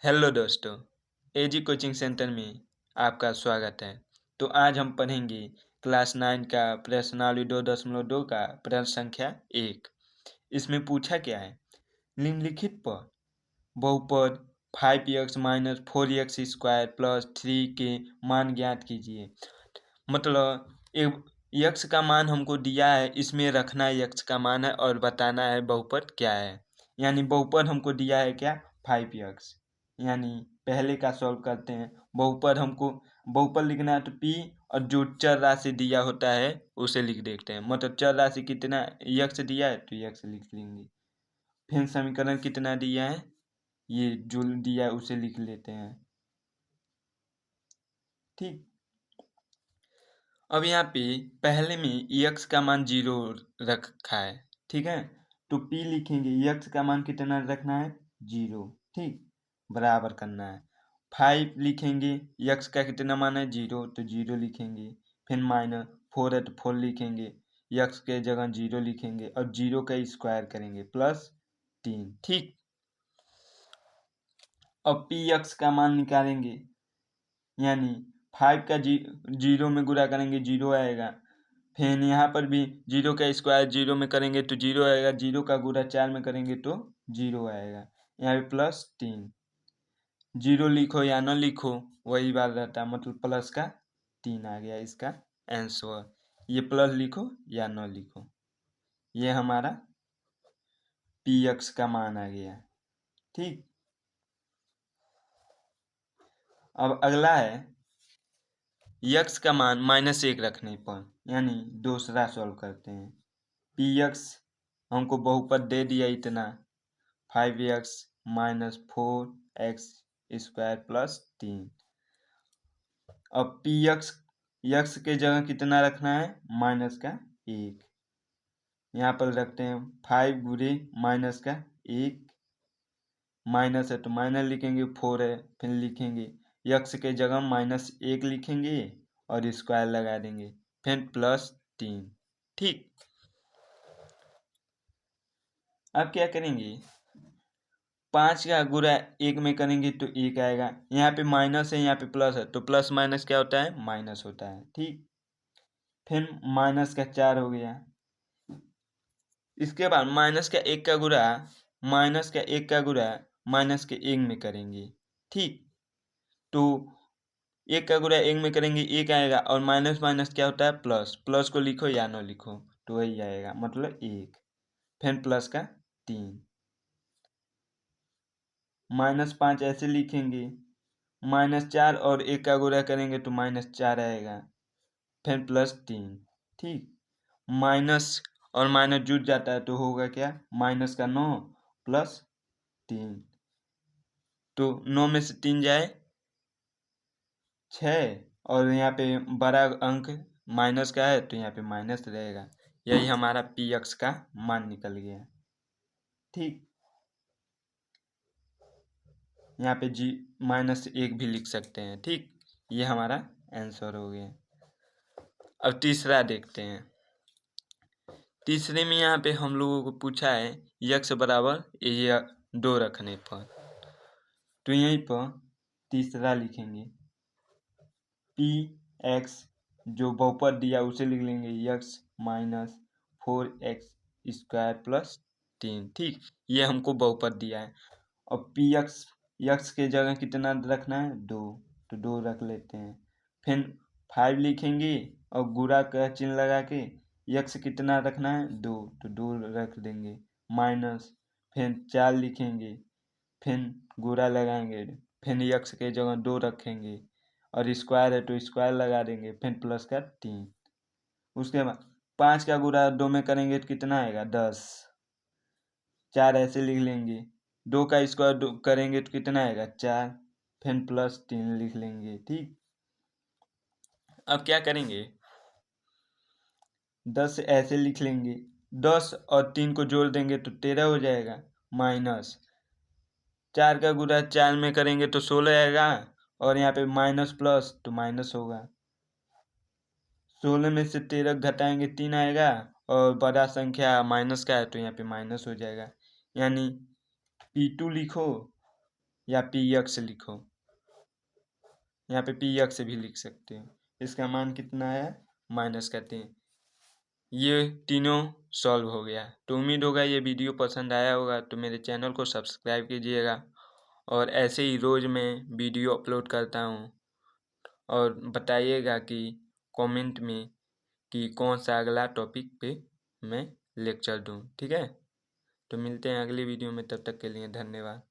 Hello दोस्तों, एजी coaching centre में आपका स्वागत है। तो आज हम पढ़ेंगे क्लास 9 का प्रश्नावली 2.2 का प्रश्न संख्या 1। इसमें पूछा क्या है, निम्नलिखित पर बहुपद 5x minus 4x square plus 3 के मान ज्ञात कीजिए। मतलब एक यक्स का मान हमको दिया है, इसमें रखना है यक्स का मान है और बताना है बहुपद क्या है। यानी बहुपद हमको दिया है क्या, 5x। यानी पहले का सॉल्व करते हैं। बहुपद लिखना है तो p और जो चर राशि दिया होता है उसे लिख देते हैं। मतलब चर राशि कितना यक्स दिया है तो यक्स लिख लेंगे। फिर समीकरण कितना दिया है, ये जो दिया है उसे लिख लेते हैं। ठीक, अब यहाँ पे पहले में यक्स का मान 0 रखा है, ठीक है। तो p लिखेंगे, यक्स का मान कितना रखना है, 0। ठीक, बराबर करना है। 5 लिखेंगे, यक्स का कितना मान है, 0, तो 0 लिखेंगे। फिर माइनस 4 है तो 4 लिखेंगे, यक्स के जगह 0 लिखेंगे और 0 का स्क्वायर करेंगे प्लस 3। ठीक, अब p यक्स का मान निकालेंगे, यानी 5 का 0 में गुणा करेंगे 0 आएगा। फिर यहाँ पर भी 0 का स्क्वायर 0 में करेंगे तो 0 आएगा, 0 का गुणा 4 में करेंगे तो 0 आएगा। यहाँ पे प्लस 3, 0 लिखो या न लिखो वही बात रहता है, मतलब प्लस का 3 आ गया इसका आंसर। ये प्लस लिखो या न लिखो, ये हमारा पी एक्स का मान आ गया। ठीक, अब अगला है यक्स का मान -1 रखने पर, यानी दूसरा सॉल्व करते हैं। पी एक्स हमको बहुपद दे दिया इतना, 5x minus 4x square plus 3। अब पी यक्स के जगह कितना रखना है, माइनस का 1। यहाँ पर रखते हैं 5 गुणे माइनस का 1, माइनस है तो माइनस लिखेंगे, 4 है फिर लिखेंगे यक्स के जगह -1 लिखेंगे और स्क्वायर लगा देंगे, फिर प्लस 3। ठीक, अब क्या करेंगे, 5 का गुणा 1 में करेंगे तो 1 आएगा। यहाँ पे माइनस है, यहाँ पे प्लस है, तो प्लस माइनस क्या होता है, माइनस होता है। ठीक, फिर माइनस का 4 हो गया। इसके बाद माइनस का 1 का गुणा माइनस के 1 में करेंगे। ठीक, तो 1 का गुणा 1 में करेंगे 1 आएगा, और माइनस माइनस क्या होता है, प्लस। प्लस को लिखो या न लिखो तो वही आएगा, मतलब 1। फिर प्लस का 3, -5 ऐसे लिखेंगे, -4 और 1 का गुणा करेंगे तो -4 आएगा, फिर प्लस 3। ठीक, माइनस और माइनस जुड़ जाता है तो होगा क्या, माइनस का 9 प्लस 3, तो 9 में से 3 जाए 6, और यहाँ पे बड़ा अंक माइनस का है तो यहाँ पे माइनस रहेगा। यही हमारा पी एक्स का मान निकल गया। ठीक, यहाँ पे -1 भी लिख सकते हैं। ठीक, ये हमारा आंसर हो गया। अब तीसरा देखते हैं। तीसरे में यहाँ पे हम लोगों को पूछा है यक्स बराबर ये 2 रखने पर, तो यहीं पर तीसरा लिखेंगे, पी एक्स जो बहुपद दिया उसे लिख लेंगे, x minus 4x square plus 3। ठीक, ये हमको बहुपद दिया है। और पी यक्स के जगह कितना रखना है, 2, तो 2 रख लेते हैं। फिर 5 लिखेंगे और गुणा का चिन्ह लगा के यक्स कितना रखना है, 2, तो 2 रख देंगे, माइनस फिर 4 लिखेंगे, फिर गुणा लगाएंगे, फिर यक्स के जगह 2 रखेंगे और स्क्वायर है तो स्क्वायर लगा देंगे, फिर प्लस का 3। उसके बाद 5 का गुणा 2 में करेंगे तो कितना आएगा, 10। 4 ऐसे लिख लेंगे, 2 का स्क्वायर करेंगे तो कितना आएगा, 4, फिर प्लस 3 लिख लेंगे। ठीक, अब क्या करेंगे, 10 ऐसे लिख लेंगे, 10 और 3 को जोड़ देंगे तो 13 हो जाएगा, माइनस 4 का गुणा 4 में करेंगे तो 16 आएगा, और यहाँ पे माइनस प्लस तो माइनस होगा, 16 में से 13 घटाएंगे 3 आएगा, और बड़ा संख्या माइनस का है तो यहाँ पे माइनस हो जाएगा। यानी P2 लिखो या पी एक्स लिखो, यहाँ पे पी एक्स भी लिख सकते हो। इसका मान कितना है माइनस का 3। ये तीनों सॉल्व हो गया। तो उम्मीद होगा ये वीडियो पसंद आया होगा, तो मेरे चैनल को सब्सक्राइब कीजिएगा। और ऐसे ही रोज़ मैं वीडियो अपलोड करता हूँ। और बताइएगा कि कमेंट में कि कौन सा अगला टॉपिक पे मैं लेक्चर दूँ, ठीक है। तो मिलते हैं अगली वीडियो में, तब तक के लिए धन्यवाद।